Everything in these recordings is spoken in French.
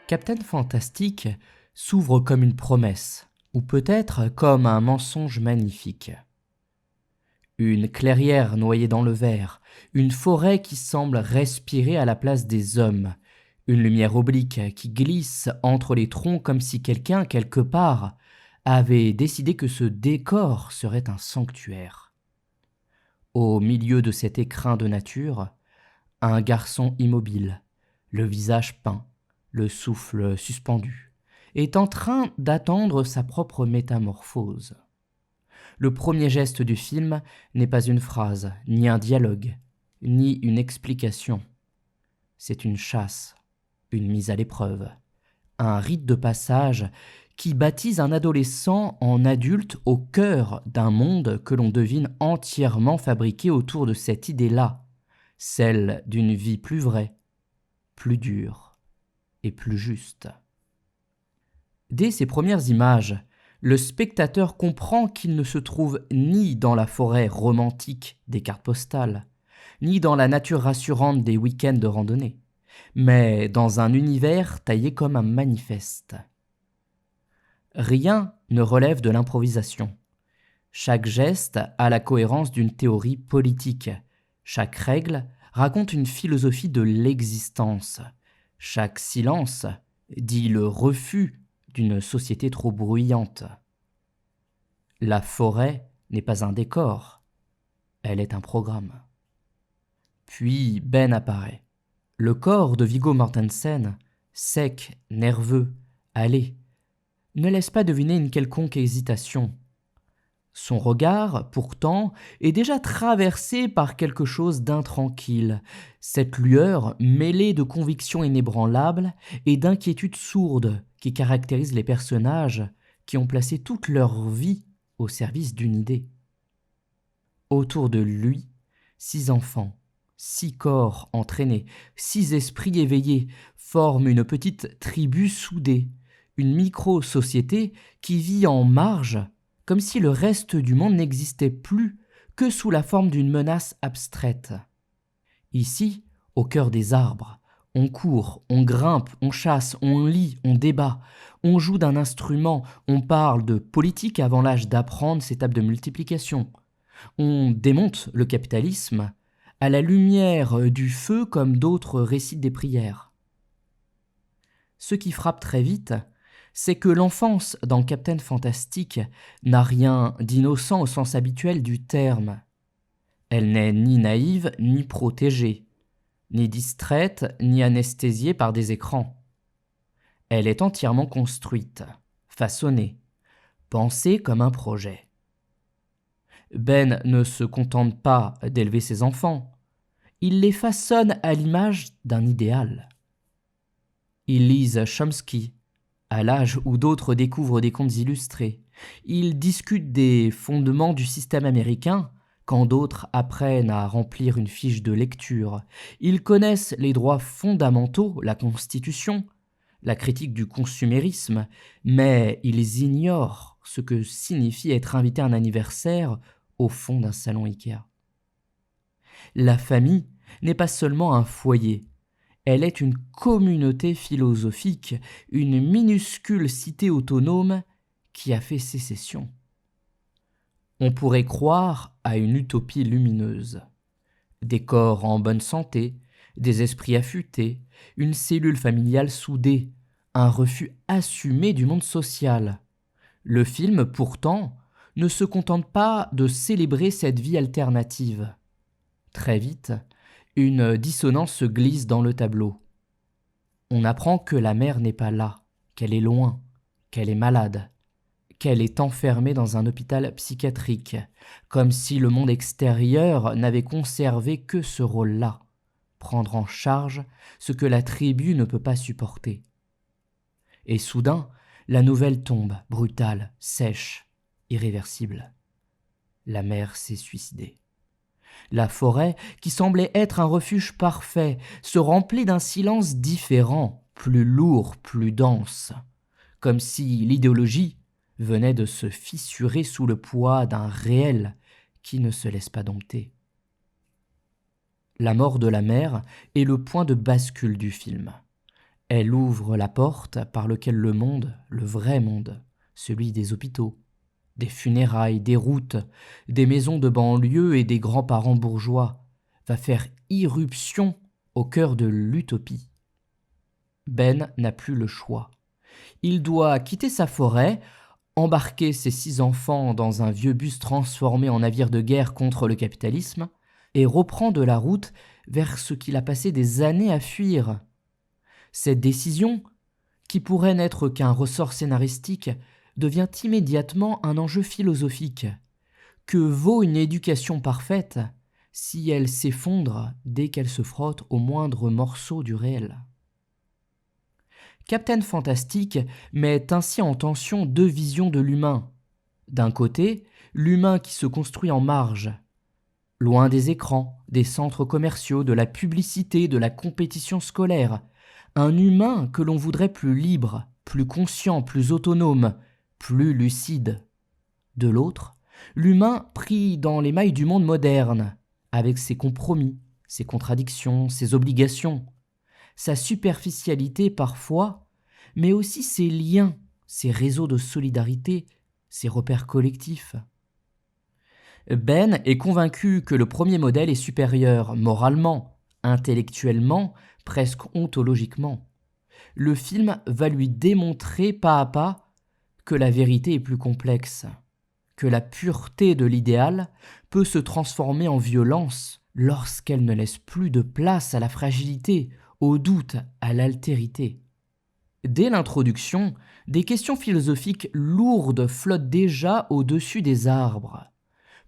Captain Fantastic s'ouvre comme une promesse, ou peut-être comme un mensonge magnifique. Une clairière noyée dans le verre, une forêt qui semble respirer à la place des hommes, une lumière oblique qui glisse entre les troncs comme si quelqu'un, quelque part, avait décidé que ce décor serait un sanctuaire. Au milieu de cet écrin de nature, un garçon immobile, le visage peint, le souffle suspendu, est en train d'attendre sa propre métamorphose. Le premier geste du film n'est pas une phrase, ni un dialogue, ni une explication. C'est une chasse, une mise à l'épreuve, un rite de passage qui baptise un adolescent en adulte au cœur d'un monde que l'on devine entièrement fabriqué autour de cette idée-là, celle d'une vie plus vraie, plus dure et plus juste. Dès ces premières images, le spectateur comprend qu'il ne se trouve ni dans la forêt romantique des cartes postales, ni dans la nature rassurante des week-ends de randonnée, mais dans un univers taillé comme un manifeste. Rien ne relève de l'improvisation. Chaque geste a la cohérence d'une théorie politique. Chaque règle raconte une philosophie de l'existence. Chaque silence dit le refus d'une société trop bruyante. La forêt n'est pas un décor, elle est un programme. Puis Ben apparaît. Le corps de Viggo Mortensen, sec, nerveux, hâlé, ne laisse pas deviner une quelconque hésitation. Son regard, pourtant, est déjà traversé par quelque chose d'intranquille, cette lueur mêlée de convictions inébranlables et d'inquiétudes sourdes qui caractérisent les personnages qui ont placé toute leur vie au service d'une idée. Autour de lui, 6 enfants, 6 corps entraînés, 6 esprits éveillés forment une petite tribu soudée, une micro-société qui vit en marge, comme si le reste du monde n'existait plus que sous la forme d'une menace abstraite. Ici, au cœur des arbres, on court, on grimpe, on chasse, on lit, on débat, on joue d'un instrument, on parle de politique avant l'âge d'apprendre ses tables de multiplication. On démonte le capitalisme à la lumière du feu comme d'autres récitent des prières. Ce qui frappe très vite, c'est que l'enfance dans Captain Fantastic n'a rien d'innocent au sens habituel du terme. Elle n'est ni naïve ni protégée, ni distraite ni anesthésiée par des écrans. Elle est entièrement construite, façonnée, pensée comme un projet. Ben ne se contente pas d'élever ses enfants, il les façonne à l'image d'un idéal. Ils lisent Chomsky, à l'âge où d'autres découvrent des contes illustrés. Ils discutent des fondements du système américain, quand d'autres apprennent à remplir une fiche de lecture. Ils connaissent les droits fondamentaux, la Constitution, la critique du consumérisme, mais ils ignorent ce que signifie être invité à un anniversaire au fond d'un salon Ikea. La famille n'est pas seulement un foyer, elle est une communauté philosophique, une minuscule cité autonome qui a fait sécession. On pourrait croire à une utopie lumineuse. Des corps en bonne santé, des esprits affûtés, une cellule familiale soudée, un refus assumé du monde social. Le film, pourtant, ne se contente pas de célébrer cette vie alternative. Très vite, une dissonance se glisse dans le tableau. On apprend que la mère n'est pas là, qu'elle est loin, qu'elle est malade, qu'elle est enfermée dans un hôpital psychiatrique, comme si le monde extérieur n'avait conservé que ce rôle-là, prendre en charge ce que la tribu ne peut pas supporter. Et soudain, la nouvelle tombe, brutale, sèche, irréversible. La mère s'est suicidée. La forêt, qui semblait être un refuge parfait, se remplit d'un silence différent, plus lourd, plus dense, comme si l'idéologie venait de se fissurer sous le poids d'un réel qui ne se laisse pas dompter. La mort de la mère est le point de bascule du film. Elle ouvre la porte par laquelle le monde, le vrai monde, celui des hôpitaux, des funérailles, des routes, des maisons de banlieue et des grands-parents bourgeois, va faire irruption au cœur de l'utopie. Ben n'a plus le choix. Il doit quitter sa forêt, embarquer ses 6 enfants dans un vieux bus transformé en navire de guerre contre le capitalisme, et reprendre la route vers ce qu'il a passé des années à fuir. Cette décision, qui pourrait n'être qu'un ressort scénaristique, devient immédiatement un enjeu philosophique. Que vaut une éducation parfaite si elle s'effondre dès qu'elle se frotte au moindre morceau du réel ? Captain Fantastic met ainsi en tension 2 visions de l'humain. D'un côté, l'humain qui se construit en marge, loin des écrans, des centres commerciaux, de la publicité, de la compétition scolaire. Un humain que l'on voudrait plus libre, plus conscient, plus autonome, plus lucide. De l'autre, l'humain pris dans les mailles du monde moderne, avec ses compromis, ses contradictions, ses obligations, sa superficialité parfois, mais aussi ses liens, ses réseaux de solidarité, ses repères collectifs. Ben est convaincu que le premier modèle est supérieur moralement, intellectuellement, presque ontologiquement. Le film va lui démontrer pas à pas que la vérité est plus complexe, que la pureté de l'idéal peut se transformer en violence lorsqu'elle ne laisse plus de place à la fragilité, au doute, à l'altérité. Dès l'introduction, des questions philosophiques lourdes flottent déjà au-dessus des arbres.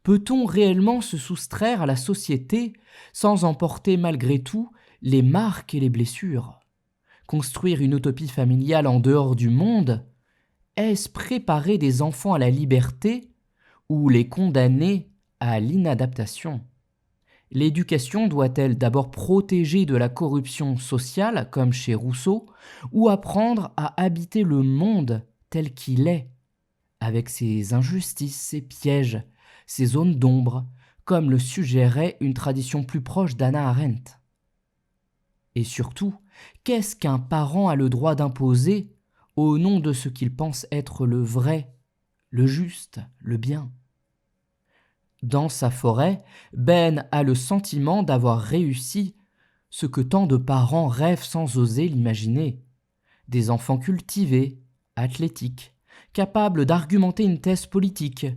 Peut-on réellement se soustraire à la société sans en porter malgré tout les marques et les blessures ? Construire une utopie familiale en dehors du monde, est-ce préparer des enfants à la liberté ou les condamner à l'inadaptation ? L'éducation doit-elle d'abord protéger de la corruption sociale, comme chez Rousseau, ou apprendre à habiter le monde tel qu'il est, avec ses injustices, ses pièges, ses zones d'ombre, comme le suggérait une tradition plus proche d'Hannah Arendt? Et surtout, qu'est-ce qu'un parent a le droit d'imposer au nom de ce qu'il pense être le vrai, le juste, le bien? Dans sa forêt, Ben a le sentiment d'avoir réussi ce que tant de parents rêvent sans oser l'imaginer. Des enfants cultivés, athlétiques, capables d'argumenter une thèse politique,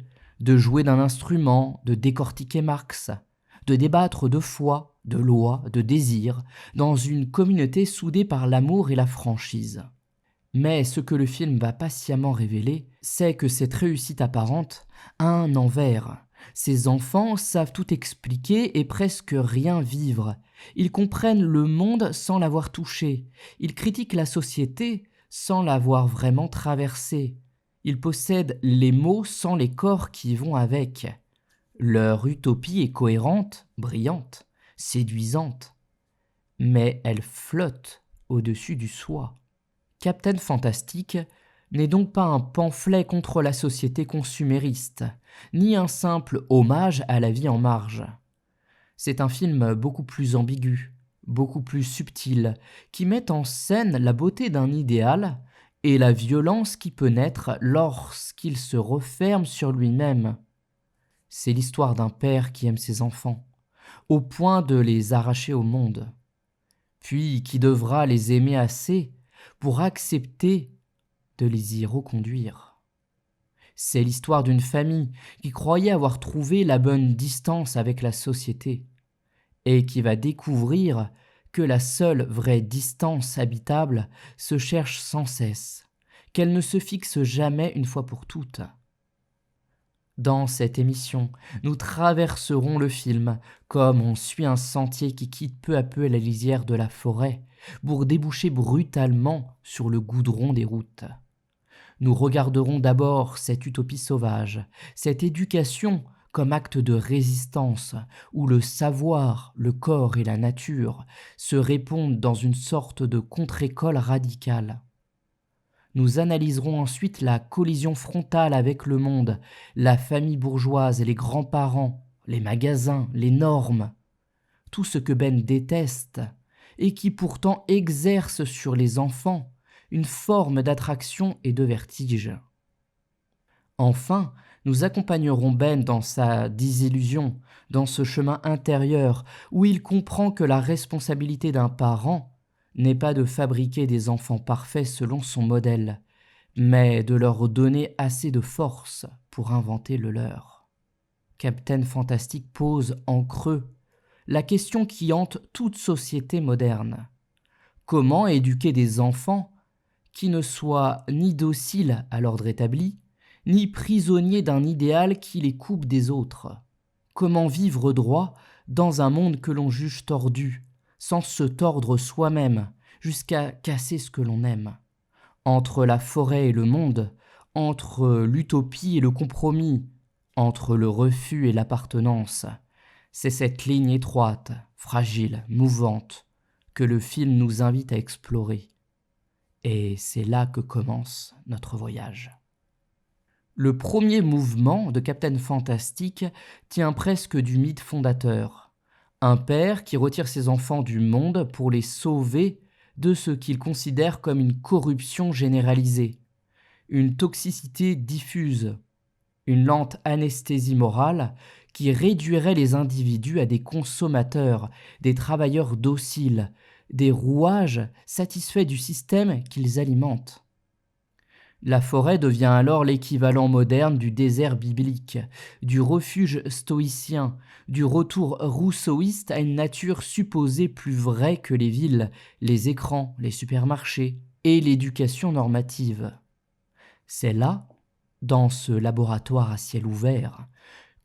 de jouer d'un instrument, de décortiquer Marx, de débattre de foi, de loi, de désir, dans une communauté soudée par l'amour et la franchise. Mais ce que le film va patiemment révéler, c'est que cette réussite apparente a un envers. Ces enfants savent tout expliquer et presque rien vivre. Ils comprennent le monde sans l'avoir touché. Ils critiquent la société sans l'avoir vraiment traversée. Ils possèdent les mots sans les corps qui y vont avec. Leur utopie est cohérente, brillante, séduisante. Mais elle flotte au-dessus du soi. Captain Fantastic n'est donc pas un pamphlet contre la société consumériste, ni un simple hommage à la vie en marge. C'est un film beaucoup plus ambigu, beaucoup plus subtil, qui met en scène la beauté d'un idéal et la violence qui peut naître lorsqu'il se referme sur lui-même. C'est l'histoire d'un père qui aime ses enfants, au point de les arracher au monde, puis qui devra les aimer assez pour accepter de les y reconduire. C'est l'histoire d'une famille qui croyait avoir trouvé la bonne distance avec la société et qui va découvrir que la seule vraie distance habitable se cherche sans cesse, qu'elle ne se fixe jamais une fois pour toutes. Dans cette émission, nous traverserons le film comme on suit un sentier qui quitte peu à peu la lisière de la forêt pour déboucher brutalement sur le goudron des routes. Nous regarderons d'abord cette utopie sauvage, cette éducation comme acte de résistance, où le savoir, le corps et la nature se répondent dans une sorte de contre-école radicale. Nous analyserons ensuite la collision frontale avec le monde, la famille bourgeoise, les grands-parents, les magasins, les normes, tout ce que Ben déteste et qui pourtant exerce sur les enfants une forme d'attraction et de vertige. Enfin, nous accompagnerons Ben dans sa désillusion, dans ce chemin intérieur où il comprend que la responsabilité d'un parent n'est pas de fabriquer des enfants parfaits selon son modèle, mais de leur donner assez de force pour inventer le leur. Captain Fantastic pose en creux la question qui hante toute société moderne. Comment éduquer des enfants qui ne soient ni dociles à l'ordre établi, ni prisonniers d'un idéal qui les coupe des autres? Comment vivre droit dans un monde que l'on juge tordu, sans se tordre soi-même, jusqu'à casser ce que l'on aime? Entre la forêt et le monde, entre l'utopie et le compromis, entre le refus et l'appartenance, c'est cette ligne étroite, fragile, mouvante, que le film nous invite à explorer. Et c'est là que commence notre voyage. Le premier mouvement de Captain Fantastic tient presque du mythe fondateur. Un père qui retire ses enfants du monde pour les sauver de ce qu'il considère comme une corruption généralisée, une toxicité diffuse, une lente anesthésie morale qui réduirait les individus à des consommateurs, des travailleurs dociles, des rouages satisfaits du système qu'ils alimentent. La forêt devient alors l'équivalent moderne du désert biblique, du refuge stoïcien, du retour rousseauiste à une nature supposée plus vraie que les villes, les écrans, les supermarchés et l'éducation normative. C'est là, dans ce laboratoire à ciel ouvert,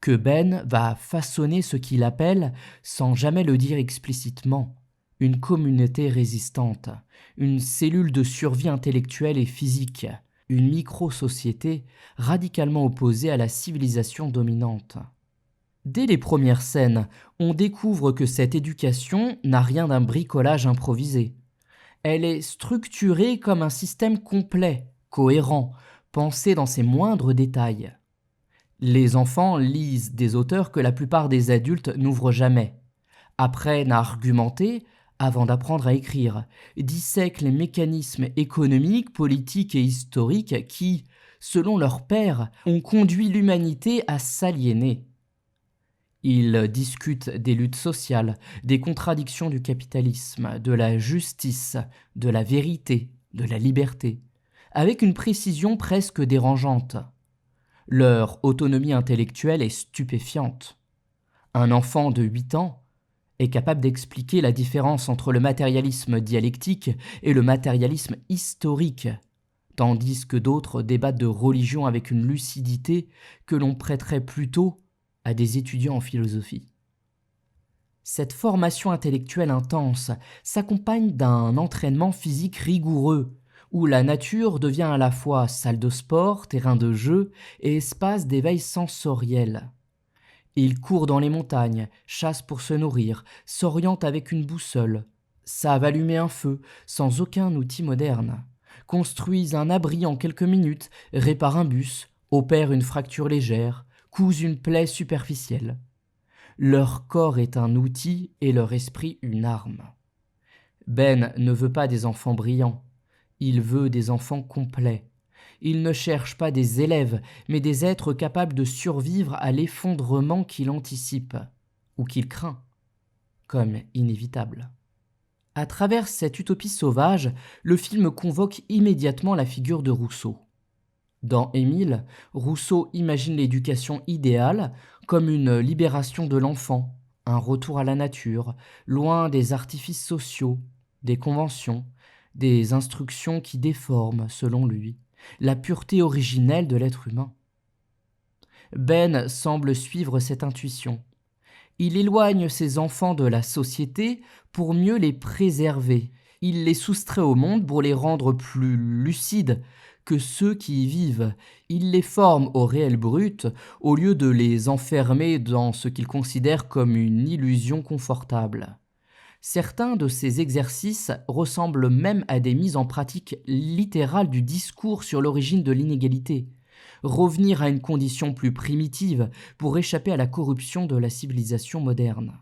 que Ben va façonner ce qu'il appelle, sans jamais le dire explicitement, une communauté résistante, une cellule de survie intellectuelle et physique, une micro-société radicalement opposée à la civilisation dominante. Dès les premières scènes, on découvre que cette éducation n'a rien d'un bricolage improvisé. Elle est structurée comme un système complet, cohérent, pensé dans ses moindres détails. Les enfants lisent des auteurs que la plupart des adultes n'ouvrent jamais, apprennent à argumenter avant d'apprendre à écrire, dissèquent les mécanismes économiques, politiques et historiques qui, selon leurs pairs, ont conduit l'humanité à s'aliéner. Ils discutent des luttes sociales, des contradictions du capitalisme, de la justice, de la vérité, de la liberté, avec une précision presque dérangeante. Leur autonomie intellectuelle est stupéfiante. Un enfant de 8 ans est capable d'expliquer la différence entre le matérialisme dialectique et le matérialisme historique, tandis que d'autres débattent de religion avec une lucidité que l'on prêterait plutôt à des étudiants en philosophie. Cette formation intellectuelle intense s'accompagne d'un entraînement physique rigoureux, où la nature devient à la fois salle de sport, terrain de jeu et espace d'éveil sensoriel. Ils courent dans les montagnes, chassent pour se nourrir, s'orientent avec une boussole, savent allumer un feu sans aucun outil moderne, construisent un abri en quelques minutes, réparent un bus, opèrent une fracture légère, cousent une plaie superficielle. Leur corps est un outil et leur esprit une arme. Ben ne veut pas des enfants brillants, il veut des enfants complets. Il ne cherche pas des élèves, mais des êtres capables de survivre à l'effondrement qu'il anticipe, ou qu'il craint, comme inévitable. À travers cette utopie sauvage, le film convoque immédiatement la figure de Rousseau. Dans Émile, Rousseau imagine l'éducation idéale comme une libération de l'enfant, un retour à la nature, loin des artifices sociaux, des conventions, des instructions qui déforment, selon lui, la pureté originelle de l'être humain. Ben semble suivre cette intuition. Il éloigne ses enfants de la société pour mieux les préserver. Il les soustrait au monde pour les rendre plus lucides que ceux qui y vivent. Il les forme au réel brut au lieu de les enfermer dans ce qu'il considère comme une illusion confortable. Certains de ces exercices ressemblent même à des mises en pratique littérales du discours sur l'origine de l'inégalité. Revenir à une condition plus primitive pour échapper à la corruption de la civilisation moderne.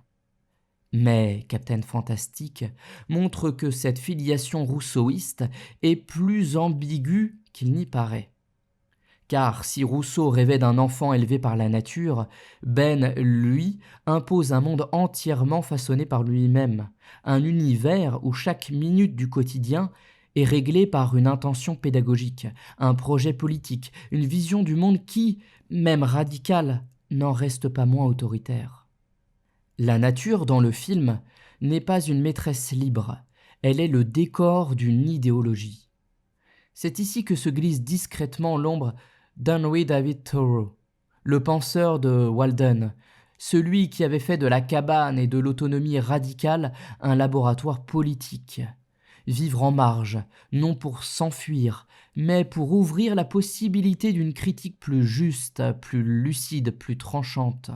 Mais Captain Fantastic montre que cette filiation rousseauiste est plus ambiguë qu'il n'y paraît. Car si Rousseau rêvait d'un enfant élevé par la nature, Ben, lui, impose un monde entièrement façonné par lui-même, un univers où chaque minute du quotidien est réglée par une intention pédagogique, un projet politique, une vision du monde qui, même radicale, n'en reste pas moins autoritaire. La nature, dans le film, n'est pas une maîtresse libre, elle est le décor d'une idéologie. C'est ici que se glisse discrètement l'ombre d'Henry David Thoreau, le penseur de Walden, celui qui avait fait de la cabane et de l'autonomie radicale un laboratoire politique. Vivre en marge, non pour s'enfuir, mais pour ouvrir la possibilité d'une critique plus juste, plus lucide, plus tranchante.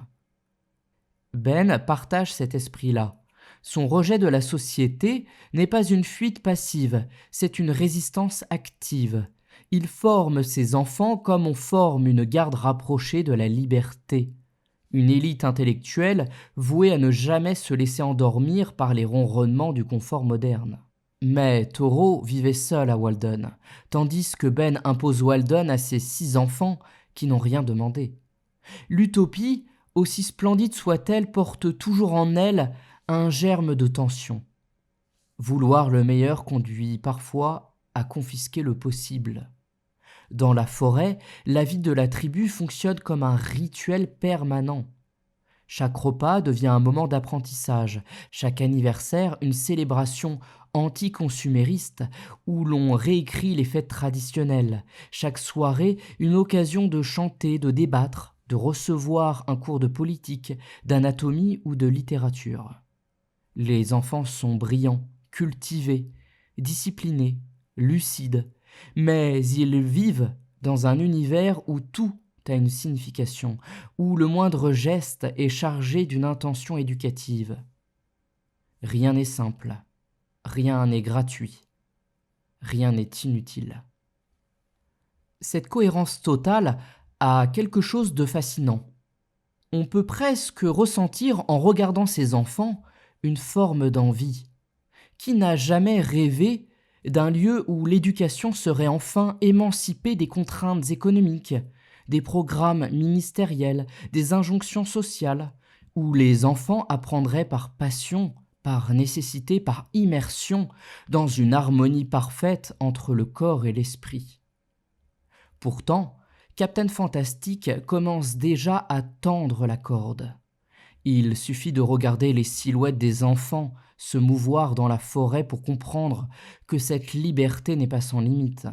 Ben partage cet esprit-là. Son rejet de la société n'est pas une fuite passive, c'est une résistance active. Il forme ses enfants comme on forme une garde rapprochée de la liberté. Une élite intellectuelle vouée à ne jamais se laisser endormir par les ronronnements du confort moderne. Mais Thoreau vivait seul à Walden, tandis que Ben impose Walden à ses 6 enfants qui n'ont rien demandé. L'utopie, aussi splendide soit-elle, porte toujours en elle un germe de tension. Vouloir le meilleur conduit parfois à confisquer le possible. Dans la forêt, la vie de la tribu fonctionne comme un rituel permanent. Chaque repas devient un moment d'apprentissage, chaque anniversaire une célébration anticonsumériste où l'on réécrit les fêtes traditionnelles, chaque soirée une occasion de chanter, de débattre, de recevoir un cours de politique, d'anatomie ou de littérature. Les enfants sont brillants, cultivés, disciplinés, lucides, mais ils vivent dans un univers où tout a une signification, où le moindre geste est chargé d'une intention éducative. Rien n'est simple, rien n'est gratuit, rien n'est inutile. Cette cohérence totale a quelque chose de fascinant. On peut presque ressentir en regardant ces enfants une forme d'envie. Qui n'a jamais rêvé d'un lieu où l'éducation serait enfin émancipée des contraintes économiques, des programmes ministériels, des injonctions sociales, où les enfants apprendraient par passion, par nécessité, par immersion, dans une harmonie parfaite entre le corps et l'esprit. Pourtant, Captain Fantastic commence déjà à tendre la corde. Il suffit de regarder les silhouettes des enfants se mouvoir dans la forêt pour comprendre que cette liberté n'est pas sans limite.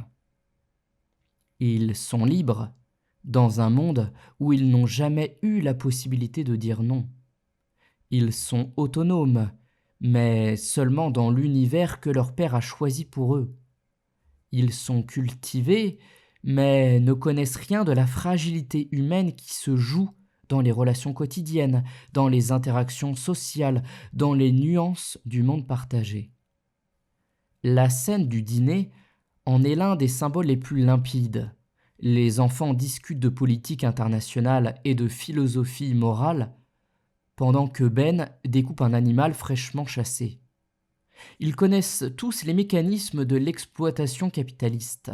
Ils sont libres dans un monde où ils n'ont jamais eu la possibilité de dire non. Ils sont autonomes, mais seulement dans l'univers que leur père a choisi pour eux. Ils sont cultivés, mais ne connaissent rien de la fragilité humaine qui se joue dans les relations quotidiennes, dans les interactions sociales, dans les nuances du monde partagé. La scène du dîner en est l'un des symboles les plus limpides. Les enfants discutent de politique internationale et de philosophie morale, pendant que Ben découpe un animal fraîchement chassé. Ils connaissent tous les mécanismes de l'exploitation capitaliste,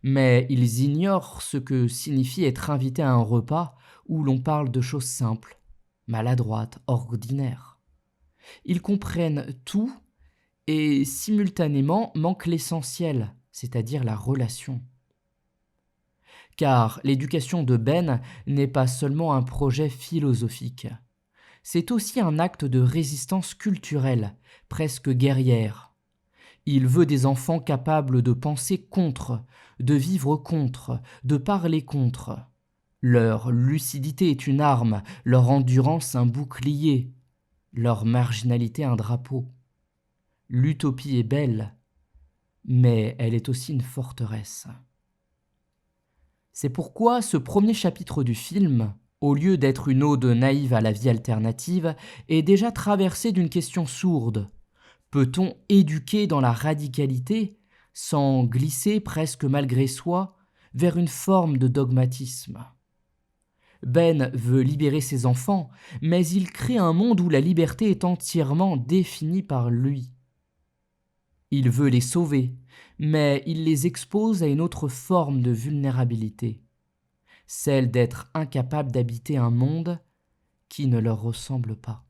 mais ils ignorent ce que signifie être invité à un repas où l'on parle de choses simples, maladroites, ordinaires. Ils comprennent tout et simultanément manquent l'essentiel, c'est-à-dire la relation. Car l'éducation de Ben n'est pas seulement un projet philosophique, c'est aussi un acte de résistance culturelle, presque guerrière. Il veut des enfants capables de penser contre, de vivre contre, de parler contre. Leur lucidité est une arme, leur endurance un bouclier, leur marginalité un drapeau. L'utopie est belle, mais elle est aussi une forteresse. C'est pourquoi ce premier chapitre du film, au lieu d'être une ode naïve à la vie alternative, est déjà traversé d'une question sourde. Peut-on éduquer dans la radicalité sans glisser presque malgré soi vers une forme de dogmatisme ? Ben veut libérer ses enfants, mais il crée un monde où la liberté est entièrement définie par lui. Il veut les sauver, mais il les expose à une autre forme de vulnérabilité, celle d'être incapable d'habiter un monde qui ne leur ressemble pas.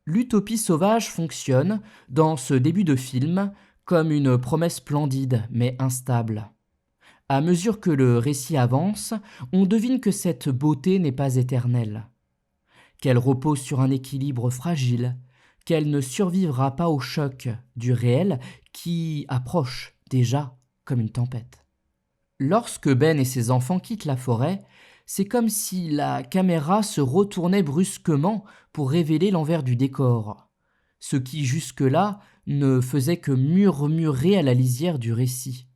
L'utopie sauvage fonctionne, dans ce début de film, comme une promesse splendide mais instable. À mesure que le récit avance, on devine que cette beauté n'est pas éternelle, qu'elle repose sur un équilibre fragile, qu'elle ne survivra pas au choc du réel qui approche déjà comme une tempête. Lorsque Ben et ses enfants quittent la forêt, c'est comme si la caméra se retournait brusquement pour révéler l'envers du décor, ce qui jusque-là ne faisait que murmurer à la lisière du récit.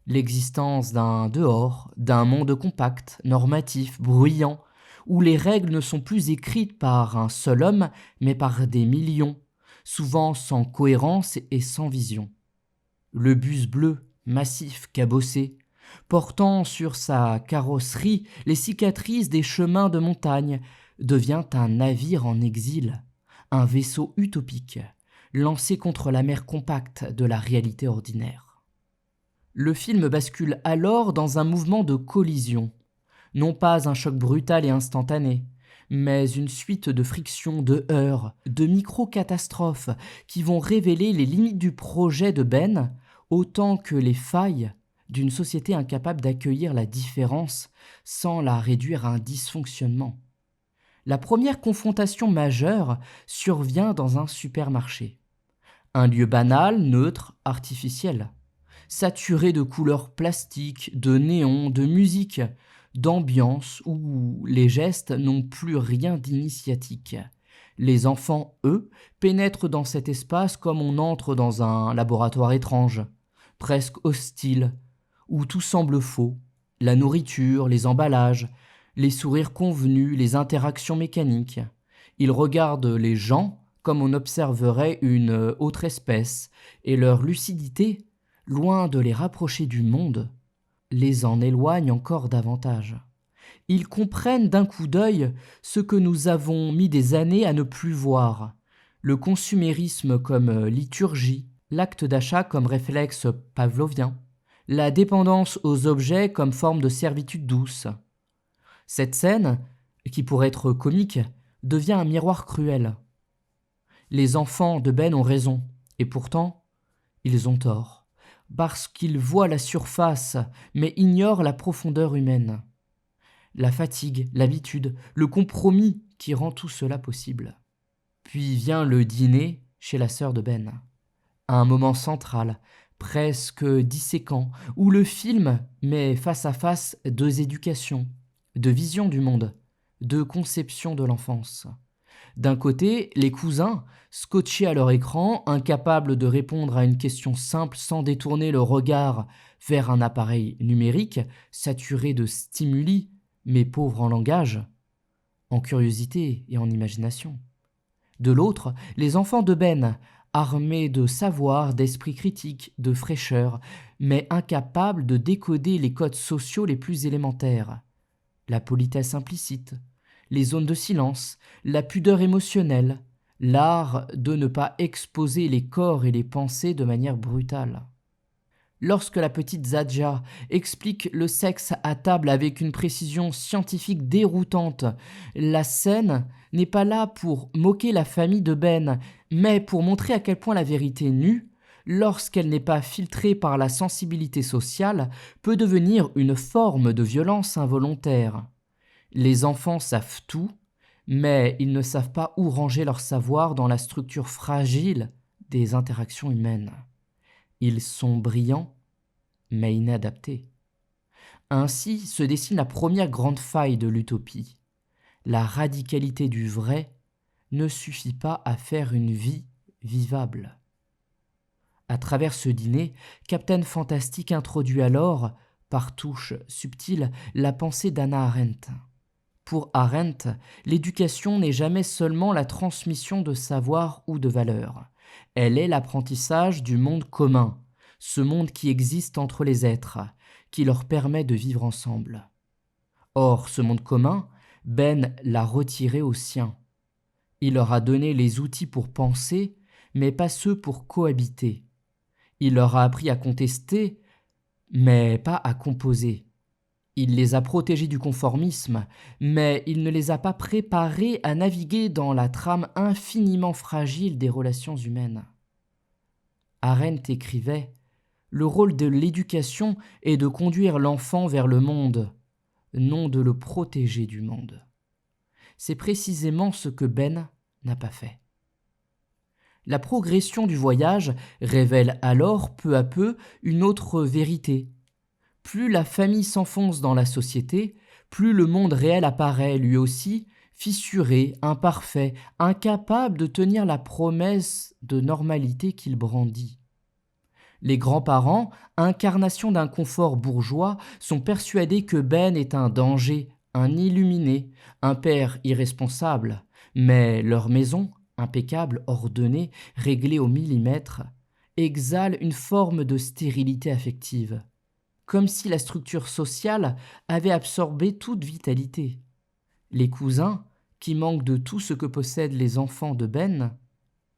L'existence d'un dehors, d'un monde compact, normatif, bruyant, où les règles ne sont plus écrites par un seul homme, mais par des millions, souvent sans cohérence et sans vision. Le bus bleu, massif, cabossé, portant sur sa carrosserie les cicatrices des chemins de montagne, devient un navire en exil, un vaisseau utopique, lancé contre la mer compacte de la réalité ordinaire. Le film bascule alors dans un mouvement de collision, non pas un choc brutal et instantané, mais une suite de frictions, de heurts, de micro-catastrophes qui vont révéler les limites du projet de Ben, autant que les failles d'une société incapable d'accueillir la différence sans la réduire à un dysfonctionnement. La première confrontation majeure survient dans un supermarché. Un lieu banal, neutre, artificiel, saturé de couleurs plastiques, de néons, de musique, d'ambiance où les gestes n'ont plus rien d'initiatique. Les enfants, eux, pénètrent dans cet espace comme on entre dans un laboratoire étrange, presque hostile, où tout semble faux, la nourriture, les emballages, les sourires convenus, les interactions mécaniques. Ils regardent les gens comme on observerait une autre espèce, et leur lucidité, loin de les rapprocher du monde, les en éloigne encore davantage. Ils comprennent d'un coup d'œil ce que nous avons mis des années à ne plus voir, le consumérisme comme liturgie, l'acte d'achat comme réflexe pavlovien, la dépendance aux objets comme forme de servitude douce. Cette scène, qui pourrait être comique, devient un miroir cruel. Les enfants de Ben ont raison, et pourtant, ils ont tort, parce qu'ils voient la surface, mais ignorent la profondeur humaine. La fatigue, l'habitude, le compromis qui rend tout cela possible. Puis vient le dîner chez la sœur de Ben, un moment central, presque disséquant, où le film met face à face deux éducations, deux visions du monde, deux conceptions de l'enfance. D'un côté, les cousins, scotchés à leur écran, incapables de répondre à une question simple sans détourner le regard vers un appareil numérique, saturé de stimuli, mais pauvre en langage, en curiosité et en imagination. De l'autre, les enfants de Ben, armés de savoir, d'esprit critique, de fraîcheur, mais incapables de décoder les codes sociaux les plus élémentaires. La politesse implicite, les zones de silence, la pudeur émotionnelle, l'art de ne pas exposer les corps et les pensées de manière brutale. Lorsque la petite Zadja explique le sexe à table avec une précision scientifique déroutante, la scène n'est pas là pour moquer la famille de Ben, mais pour montrer à quel point la vérité nue, lorsqu'elle n'est pas filtrée par la sensibilité sociale, peut devenir une forme de violence involontaire. Les enfants savent tout, mais ils ne savent pas où ranger leur savoir dans la structure fragile des interactions humaines. Ils sont brillants, mais inadaptés. Ainsi se dessine la première grande faille de l'utopie. La radicalité du vrai ne suffit pas à faire une vie vivable. À travers ce dîner, Captain Fantastic introduit alors, par touches subtiles, la pensée d'Hannah Arendt. Pour Arendt, l'éducation n'est jamais seulement la transmission de savoir ou de valeurs. Elle est l'apprentissage du monde commun, ce monde qui existe entre les êtres, qui leur permet de vivre ensemble. Or, ce monde commun, Ben l'a retiré aux siens. Il leur a donné les outils pour penser, mais pas ceux pour cohabiter. Il leur a appris à contester, mais pas à composer. Il les a protégés du conformisme, mais il ne les a pas préparés à naviguer dans la trame infiniment fragile des relations humaines. Arendt écrivait « Le rôle de l'éducation est de conduire l'enfant vers le monde, non de le protéger du monde. » C'est précisément ce que Ben n'a pas fait. La progression du voyage révèle alors peu à peu une autre vérité. Plus la famille s'enfonce dans la société, plus le monde réel apparaît lui aussi fissuré, imparfait, incapable de tenir la promesse de normalité qu'il brandit. Les grands-parents, incarnation d'un confort bourgeois, sont persuadés que Ben est un danger, un illuminé, un père irresponsable, mais leur maison, impeccable, ordonnée, réglée au millimètre, exhale une forme de stérilité affective, comme si la structure sociale avait absorbé toute vitalité. Les cousins, qui manquent de tout ce que possèdent les enfants de Ben,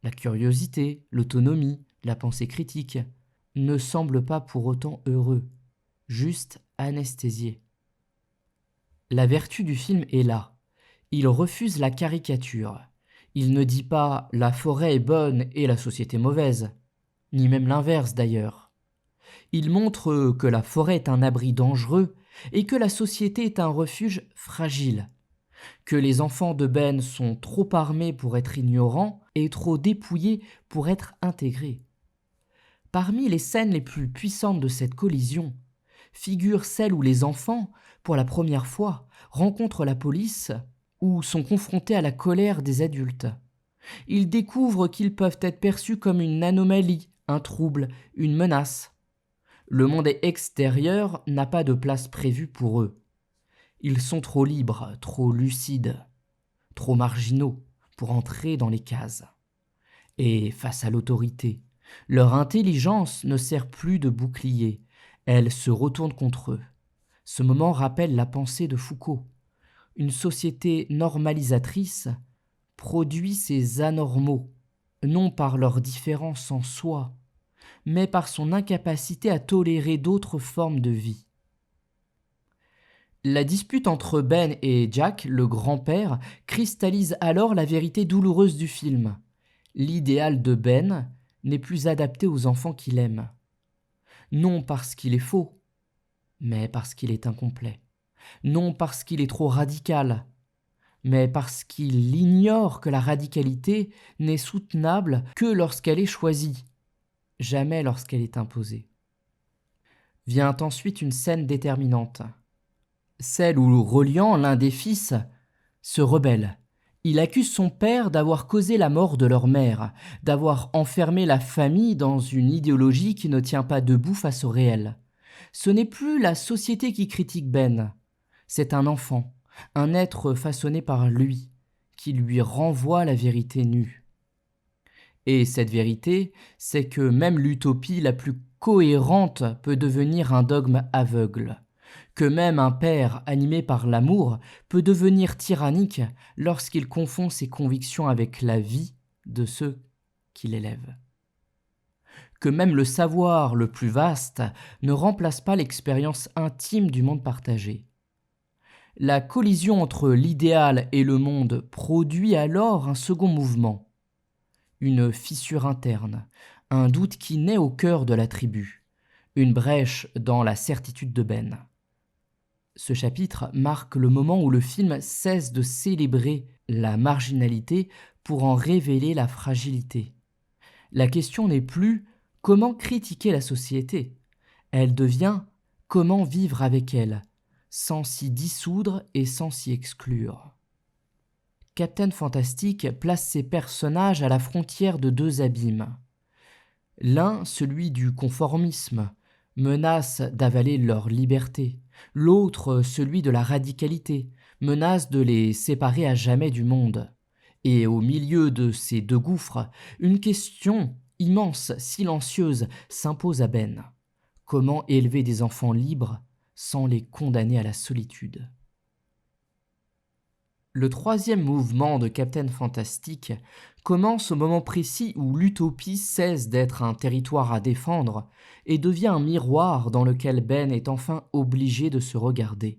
la curiosité, l'autonomie, la pensée critique, ne semblent pas pour autant heureux, juste anesthésiés. La vertu du film est là. Il refuse la caricature. Il ne dit pas « la forêt est bonne et la société mauvaise », ni même l'inverse d'ailleurs. Il montre que la forêt est un abri dangereux et que la société est un refuge fragile, que les enfants de Ben sont trop armés pour être ignorants et trop dépouillés pour être intégrés. Parmi les scènes les plus puissantes de cette collision, figure celle où les enfants, pour la première fois, rencontrent la police ou sont confrontés à la colère des adultes. Ils découvrent qu'ils peuvent être perçus comme une anomalie, un trouble, une menace. Le monde extérieur n'a pas de place prévue pour eux. Ils sont trop libres, trop lucides, trop marginaux pour entrer dans les cases. Et face à l'autorité, leur intelligence ne sert plus de bouclier, elle se retourne contre eux. Ce moment rappelle la pensée de Foucault. Une société normalisatrice produit ces anormaux, non par leur différence en soi, mais par son incapacité à tolérer d'autres formes de vie. La dispute entre Ben et Jack, le grand-père, cristallise alors la vérité douloureuse du film. L'idéal de Ben n'est plus adapté aux enfants qu'il aime. Non parce qu'il est faux, mais parce qu'il est incomplet. Non parce qu'il est trop radical, mais parce qu'il ignore que la radicalité n'est soutenable que lorsqu'elle est choisie, jamais lorsqu'elle est imposée. Vient ensuite une scène déterminante. Celle où Reliant, l'un des fils, se rebelle. Il accuse son père d'avoir causé la mort de leur mère, d'avoir enfermé la famille dans une idéologie qui ne tient pas debout face au réel. Ce n'est plus la société qui critique Ben, c'est un enfant, un être façonné par lui, qui lui renvoie la vérité nue. Et cette vérité, c'est que même l'utopie la plus cohérente peut devenir un dogme aveugle, que même un père animé par l'amour peut devenir tyrannique lorsqu'il confond ses convictions avec la vie de ceux qui l'élèvent. Que même le savoir le plus vaste ne remplace pas l'expérience intime du monde partagé. La collision entre l'idéal et le monde produit alors un second mouvement, une fissure interne, un doute qui naît au cœur de la tribu, une brèche dans la certitude de Ben. Ce chapitre marque le moment où le film cesse de célébrer la marginalité pour en révéler la fragilité. La question n'est plus comment critiquer la société, elle devient comment vivre avec elle, sans s'y dissoudre et sans s'y exclure. Captain Fantastic place ses personnages à la frontière de deux abîmes. L'un, celui du conformisme, menace d'avaler leur liberté. L'autre, celui de la radicalité, menace de les séparer à jamais du monde. Et au milieu de ces deux gouffres, une question immense, silencieuse, s'impose à Ben. Comment élever des enfants libres sans les condamner à la solitude ? Le troisième mouvement de Captain Fantastic commence au moment précis où l'utopie cesse d'être un territoire à défendre et devient un miroir dans lequel Ben est enfin obligé de se regarder.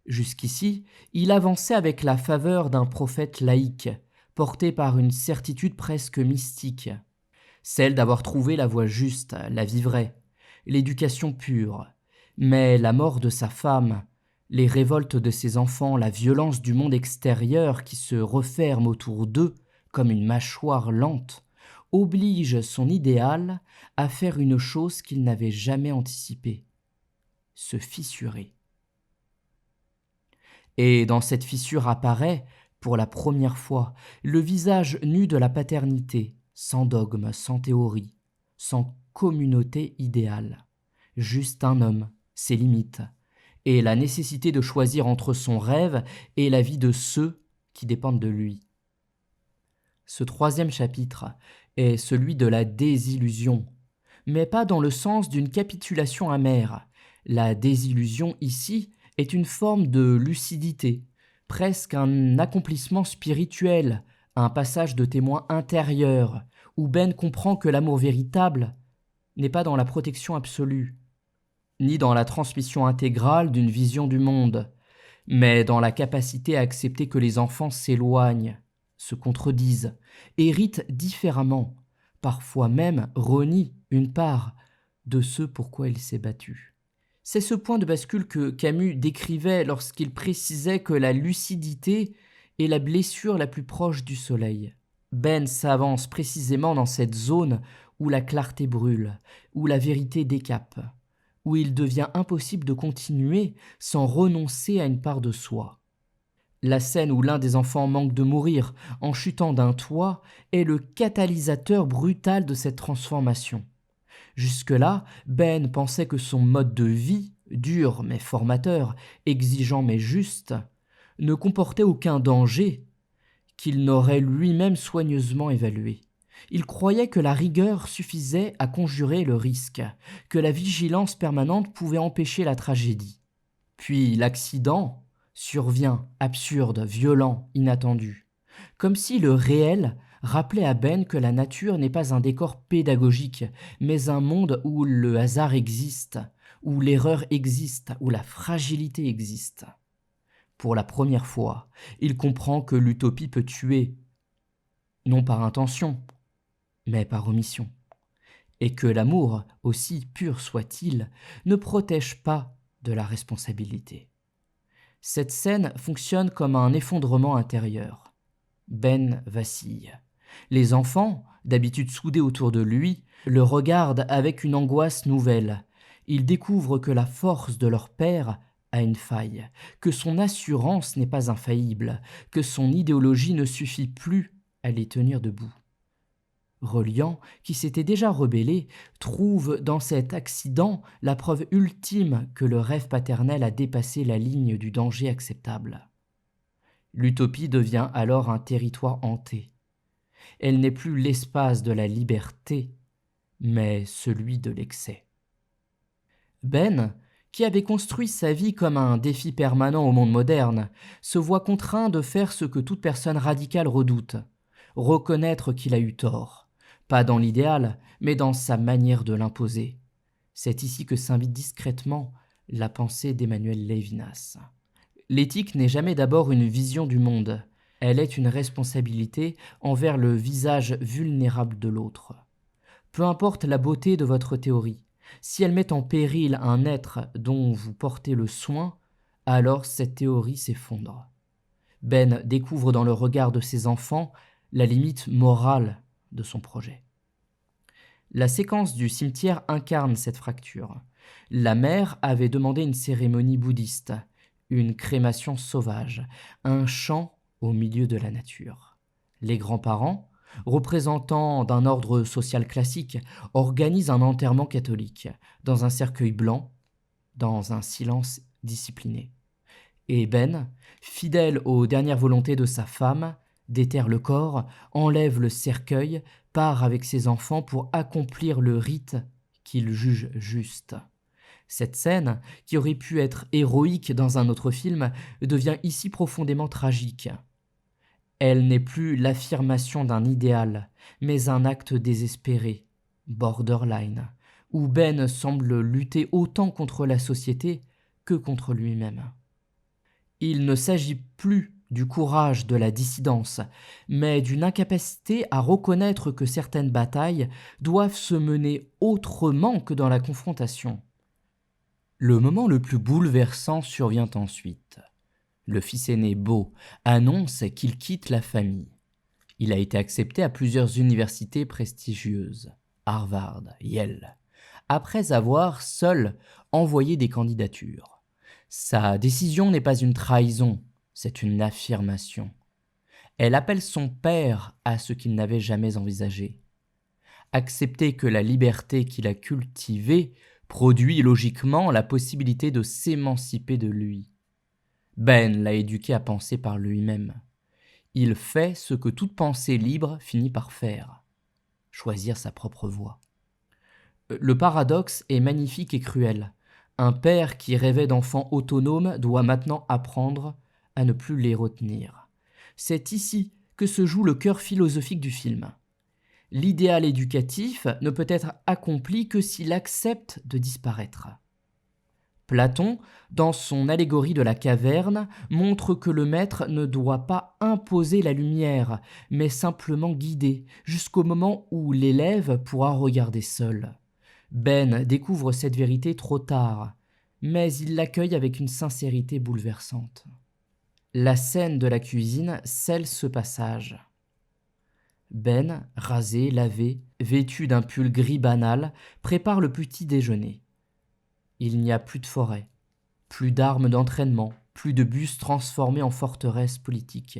Jusqu'ici, il avançait avec la faveur d'un prophète laïque, porté par une certitude presque mystique, celle d'avoir trouvé la voie juste, la vie vraie, l'éducation pure. Mais la mort de sa femme, les révoltes de ses enfants, la violence du monde extérieur qui se referme autour d'eux comme une mâchoire lente, obligent son idéal à faire une chose qu'il n'avait jamais anticipée, se fissurer. Et dans cette fissure apparaît, pour la première fois, le visage nu de la paternité, sans dogme, sans théorie, sans communauté idéale. Juste un homme, ses limites, et la nécessité de choisir entre son rêve et la vie de ceux qui dépendent de lui. Ce troisième chapitre est celui de la désillusion, mais pas dans le sens d'une capitulation amère. La désillusion ici est une forme de lucidité, presque un accomplissement spirituel, un passage de témoin intérieur, où Ben comprend que l'amour véritable n'est pas dans la protection absolue, ni dans la transmission intégrale d'une vision du monde, mais dans la capacité à accepter que les enfants s'éloignent, se contredisent, héritent différemment, parfois même renient une part de ce pour quoi il s'est battu. C'est ce point de bascule que Camus décrivait lorsqu'il précisait que la lucidité est la blessure la plus proche du soleil. Ben s'avance précisément dans cette zone où la clarté brûle, où la vérité décape, où il devient impossible de continuer sans renoncer à une part de soi. La scène où l'un des enfants manque de mourir en chutant d'un toit est le catalyseur brutal de cette transformation. Jusque-là, Ben pensait que son mode de vie, dur mais formateur, exigeant mais juste, ne comportait aucun danger qu'il n'aurait lui-même soigneusement évalué. Il croyait que la rigueur suffisait à conjurer le risque, que la vigilance permanente pouvait empêcher la tragédie. Puis l'accident survient, absurde, violent, inattendu. Comme si le réel rappelait à Ben que la nature n'est pas un décor pédagogique, mais un monde où le hasard existe, où l'erreur existe, où la fragilité existe. Pour la première fois, il comprend que l'utopie peut tuer, non par intention, mais par omission, et que l'amour, aussi pur soit-il, ne protège pas de la responsabilité. Cette scène fonctionne comme un effondrement intérieur. Ben vacille. Les enfants, d'habitude soudés autour de lui, le regardent avec une angoisse nouvelle. Ils découvrent que la force de leur père a une faille, que son assurance n'est pas infaillible, que son idéologie ne suffit plus à les tenir debout. Reliant, qui s'était déjà rebellé, trouve dans cet accident la preuve ultime que le rêve paternel a dépassé la ligne du danger acceptable. L'utopie devient alors un territoire hanté. Elle n'est plus l'espace de la liberté, mais celui de l'excès. Ben, qui avait construit sa vie comme un défi permanent au monde moderne, se voit contraint de faire ce que toute personne radicale redoute, reconnaître qu'il a eu tort. Pas dans l'idéal, mais dans sa manière de l'imposer. C'est ici que s'invite discrètement la pensée d'Emmanuel Levinas. L'éthique n'est jamais d'abord une vision du monde, elle est une responsabilité envers le visage vulnérable de l'autre. Peu importe la beauté de votre théorie, si elle met en péril un être dont vous portez le soin, alors cette théorie s'effondre. Ben découvre dans le regard de ses enfants la limite morale de son projet. La séquence du cimetière incarne cette fracture. La mère avait demandé une cérémonie bouddhiste, une crémation sauvage, un chant au milieu de la nature. Les grands-parents, représentants d'un ordre social classique, organisent un enterrement catholique, dans un cercueil blanc, dans un silence discipliné. Et Ben, fidèle aux dernières volontés de sa femme, déterre le corps, enlève le cercueil, part avec ses enfants pour accomplir le rite qu'il juge juste. Cette scène, qui aurait pu être héroïque dans un autre film, devient ici profondément tragique. Elle n'est plus l'affirmation d'un idéal, mais un acte désespéré, borderline, où Ben semble lutter autant contre la société que contre lui-même. Il ne s'agit plus du courage de la dissidence, mais d'une incapacité à reconnaître que certaines batailles doivent se mener autrement que dans la confrontation. Le moment le plus bouleversant survient ensuite. Le fils aîné Beau annonce qu'il quitte la famille. Il a été accepté à plusieurs universités prestigieuses, Harvard, Yale, après avoir seul envoyé des candidatures. Sa décision n'est pas une trahison, c'est une affirmation. Elle appelle son père à ce qu'il n'avait jamais envisagé. Accepter que la liberté qu'il a cultivée produit logiquement la possibilité de s'émanciper de lui. Ben l'a éduqué à penser par lui-même. Il fait ce que toute pensée libre finit par faire, choisir sa propre voie. Le paradoxe est magnifique et cruel. Un père qui rêvait d'enfants autonomes doit maintenant apprendre à ne plus les retenir. C'est ici que se joue le cœur philosophique du film. L'idéal éducatif ne peut être accompli que s'il accepte de disparaître. Platon, dans son allégorie de la caverne, montre que le maître ne doit pas imposer la lumière, mais simplement guider, jusqu'au moment où l'élève pourra regarder seul. Ben découvre cette vérité trop tard, mais il l'accueille avec une sincérité bouleversante. La scène de la cuisine scelle ce passage. Ben, rasé, lavé, vêtu d'un pull gris banal, prépare le petit déjeuner. Il n'y a plus de forêt, plus d'armes d'entraînement, plus de bus transformés en forteresses politiques.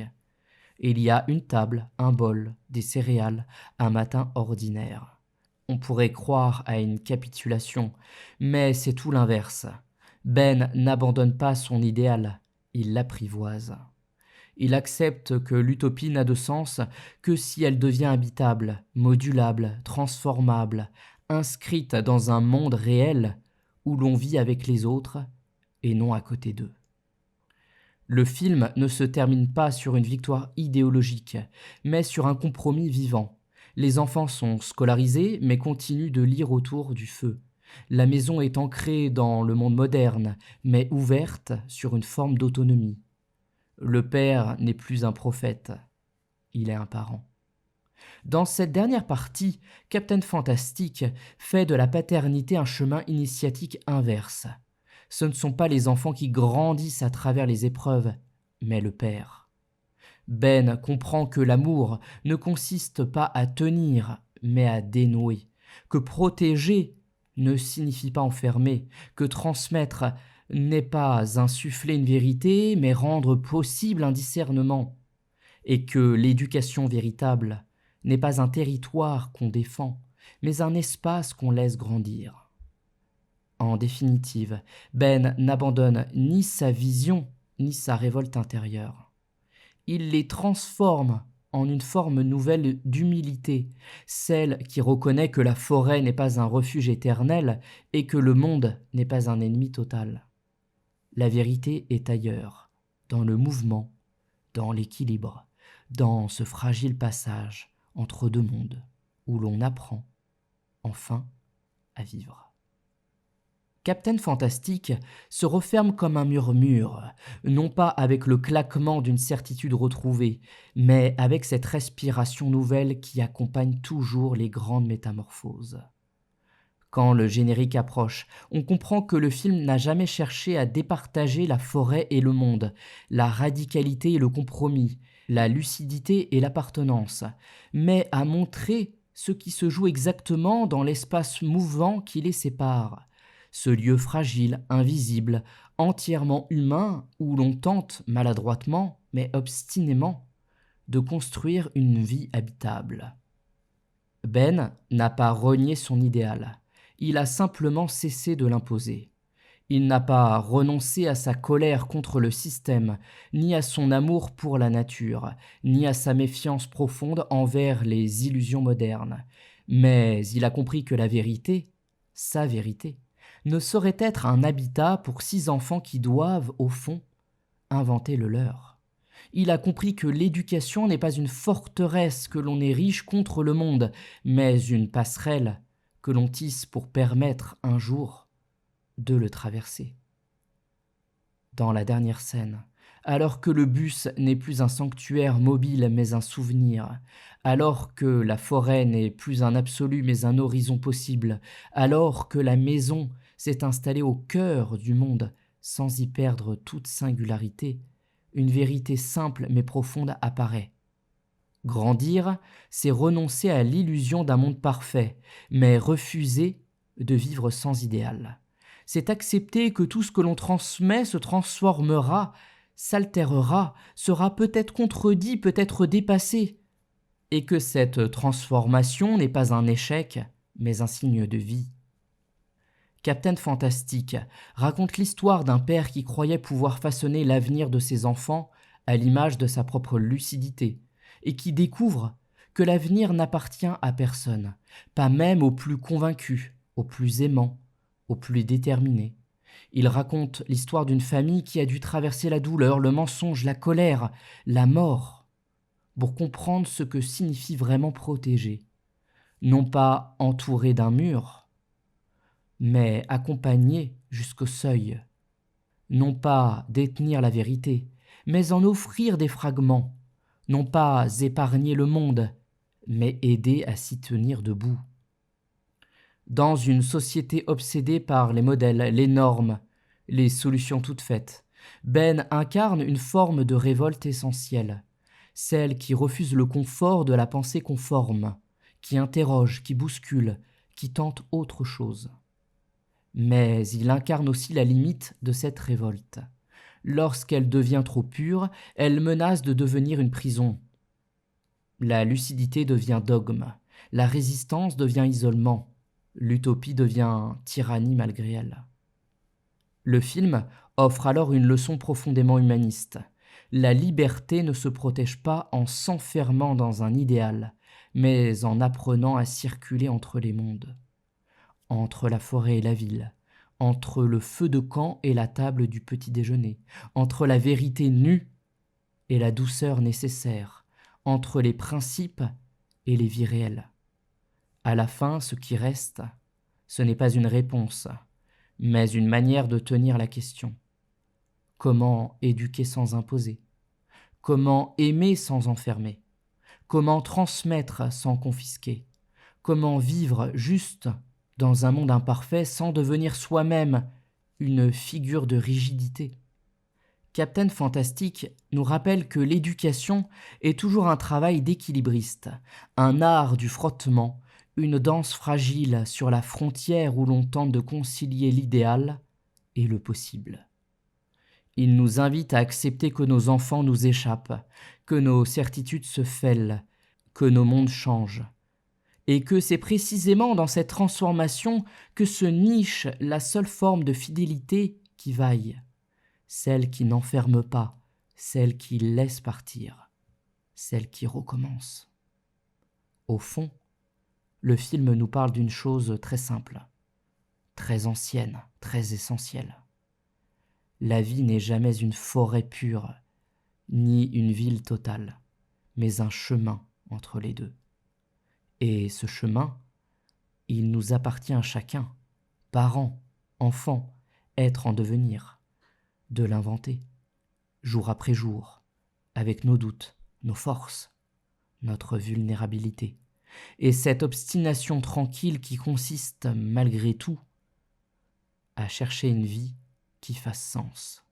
Il y a une table, un bol, des céréales, un matin ordinaire. On pourrait croire à une capitulation, mais c'est tout l'inverse. Ben n'abandonne pas son idéal, il l'apprivoise. Il accepte que l'utopie n'a de sens que si elle devient habitable, modulable, transformable, inscrite dans un monde réel où l'on vit avec les autres et non à côté d'eux. Le film ne se termine pas sur une victoire idéologique, mais sur un compromis vivant. Les enfants sont scolarisés, mais continuent de lire autour du feu. La maison est ancrée dans le monde moderne, mais ouverte sur une forme d'autonomie. Le père n'est plus un prophète, il est un parent. Dans cette dernière partie, Captain Fantastic fait de la paternité un chemin initiatique inverse. Ce ne sont pas les enfants qui grandissent à travers les épreuves, mais le père. Ben comprend que l'amour ne consiste pas à tenir, mais à dénouer, que protéger ne signifie pas enfermer, que transmettre n'est pas insuffler une vérité, mais rendre possible un discernement, et que l'éducation véritable n'est pas un territoire qu'on défend, mais un espace qu'on laisse grandir. En définitive, Ben n'abandonne ni sa vision ni sa révolte intérieure. Il les transforme en une forme nouvelle d'humilité, celle qui reconnaît que la forêt n'est pas un refuge éternel et que le monde n'est pas un ennemi total. La vérité est ailleurs, dans le mouvement, dans l'équilibre, dans ce fragile passage entre deux mondes, où l'on apprend, enfin, à vivre. Captain Fantastic se referme comme un murmure, non pas avec le claquement d'une certitude retrouvée, mais avec cette respiration nouvelle qui accompagne toujours les grandes métamorphoses. Quand le générique approche, on comprend que le film n'a jamais cherché à départager la forêt et le monde, la radicalité et le compromis, la lucidité et l'appartenance, mais à montrer ce qui se joue exactement dans l'espace mouvant qui les sépare. Ce lieu fragile, invisible, entièrement humain, où l'on tente maladroitement, mais obstinément, de construire une vie habitable. Ben n'a pas renié son idéal, il a simplement cessé de l'imposer. Il n'a pas renoncé à sa colère contre le système, ni à son amour pour la nature, ni à sa méfiance profonde envers les illusions modernes. Mais il a compris que la vérité, sa vérité, ne saurait être un habitat pour 6 enfants qui doivent, au fond, inventer le leur. Il a compris que l'éducation n'est pas une forteresse que l'on érige contre le monde, mais une passerelle que l'on tisse pour permettre un jour de le traverser. Dans la dernière scène, alors que le bus n'est plus un sanctuaire mobile mais un souvenir, alors que la forêt n'est plus un absolu mais un horizon possible, alors que la maison s'est installée au cœur du monde sans y perdre toute singularité, une vérité simple mais profonde apparaît. Grandir, c'est renoncer à l'illusion d'un monde parfait, mais refuser de vivre sans idéal. C'est accepter que tout ce que l'on transmet se transformera, s'altérera, sera peut-être contredit, peut-être dépassé, et que cette transformation n'est pas un échec, mais un signe de vie. Captain Fantastic raconte l'histoire d'un père qui croyait pouvoir façonner l'avenir de ses enfants à l'image de sa propre lucidité, et qui découvre que l'avenir n'appartient à personne, pas même aux plus convaincus, aux plus aimants, aux plus déterminés. Il raconte l'histoire d'une famille qui a dû traverser la douleur, le mensonge, la colère, la mort, pour comprendre ce que signifie vraiment protéger. Non pas entouré d'un mur, mais accompagné jusqu'au seuil. Non pas détenir la vérité, mais en offrir des fragments. Non pas épargner le monde, mais aider à s'y tenir debout. Dans une société obsédée par les modèles, les normes, les solutions toutes faites, Ben incarne une forme de révolte essentielle, celle qui refuse le confort de la pensée conforme, qui interroge, qui bouscule, qui tente autre chose. Mais il incarne aussi la limite de cette révolte. Lorsqu'elle devient trop pure, elle menace de devenir une prison. La lucidité devient dogme, la résistance devient isolement, l'utopie devient tyrannie malgré elle. Le film offre alors une leçon profondément humaniste. La liberté ne se protège pas en s'enfermant dans un idéal, mais en apprenant à circuler entre les mondes, entre la forêt et la ville, entre le feu de camp et la table du petit déjeuner, entre la vérité nue et la douceur nécessaire, entre les principes et les vies réelles. À la fin, ce qui reste, ce n'est pas une réponse, mais une manière de tenir la question. Comment éduquer sans imposer? Comment aimer sans enfermer? Comment transmettre sans confisquer? Comment vivre juste dans un monde imparfait sans devenir soi-même une figure de rigidité? Captain Fantastic nous rappelle que l'éducation est toujours un travail d'équilibriste, un art du frottement, une danse fragile sur la frontière où l'on tente de concilier l'idéal et le possible. Il nous invite à accepter que nos enfants nous échappent, que nos certitudes se fêlent, que nos mondes changent, et que c'est précisément dans cette transformation que se niche la seule forme de fidélité qui vaille, celle qui n'enferme pas, celle qui laisse partir, celle qui recommence. Au fond, le film nous parle d'une chose très simple, très ancienne, très essentielle. La vie n'est jamais une forêt pure, ni une ville totale, mais un chemin entre les deux. Et ce chemin, il nous appartient à chacun, parents, enfants, êtres en devenir, de l'inventer, jour après jour, avec nos doutes, nos forces, notre vulnérabilité, et cette obstination tranquille qui consiste, malgré tout, à chercher une vie qui fasse sens.